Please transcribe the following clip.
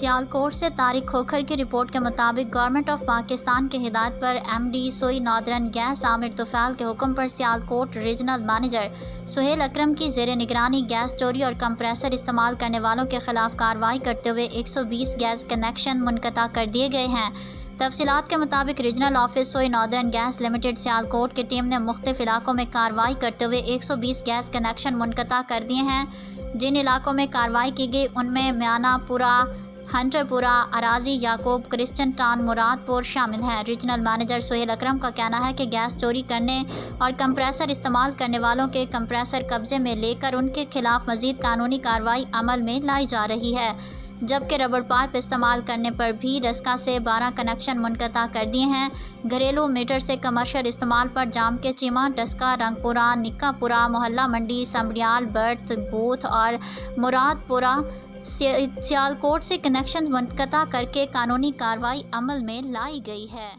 सियालकोट से तारिक खोखर की रिपोर्ट के मुताबिक गवर्नमेंट ऑफ पाकिस्तान की हिदायत पर MD सोई नॉर्दर्न गैस आमिर तुफैल के हुक्म पर सियालकोट रीजनल मैनेजर सुहेल अकरम की ज़ेर निगरानी गैस चोरी और कंप्रेसर इस्तेमाल करने वालों के खिलाफ कार्रवाई करते हुए 120 गैस कनेक्शन मुनक़ता कर दिए गए हैं। तफसीलात के मुताबिक रीजनल ऑफिस सोई नॉर्दर्न गैस लिमिटेड सियालकोट की टीम ने मुख्तलिफ इलाकों में कार्रवाई करते हुए 120 गैस कनेक्शन मुनक़ता कर दिए हैं। जिन इलाकों में कार्रवाई की गई उनमें म्यानापुरा, हंटरपुरा, अराजी, याकूब, क्रिश्चियन टाउन, मुरादपुर शामिल हैं। रीजनल मैनेजर सुहेल अकरम का कहना है कि गैस चोरी करने और कंप्रेसर इस्तेमाल करने वालों के कंप्रेसर कब्जे में लेकर उनके खिलाफ मज़ीद कानूनी कार्रवाई अमल में लाई जा रही है, जबकि रबड़ पाइप इस्तेमाल करने पर भी डस्का से 12 कनेक्शन मुनक़ता कर दिए हैं। घरेलू मीटर से कमर्शियल इस्तेमाल पर जाम के चीमा, डस्का, रंगपुरा, निक्कापुरा, मोहल्ला मंडी, समड़ियाल, बर्थ, बूथ और मुरादपुरा सियालकोट से कनेक्शन मुनक़ता करके कानूनी कार्रवाई अमल में लाई गई है।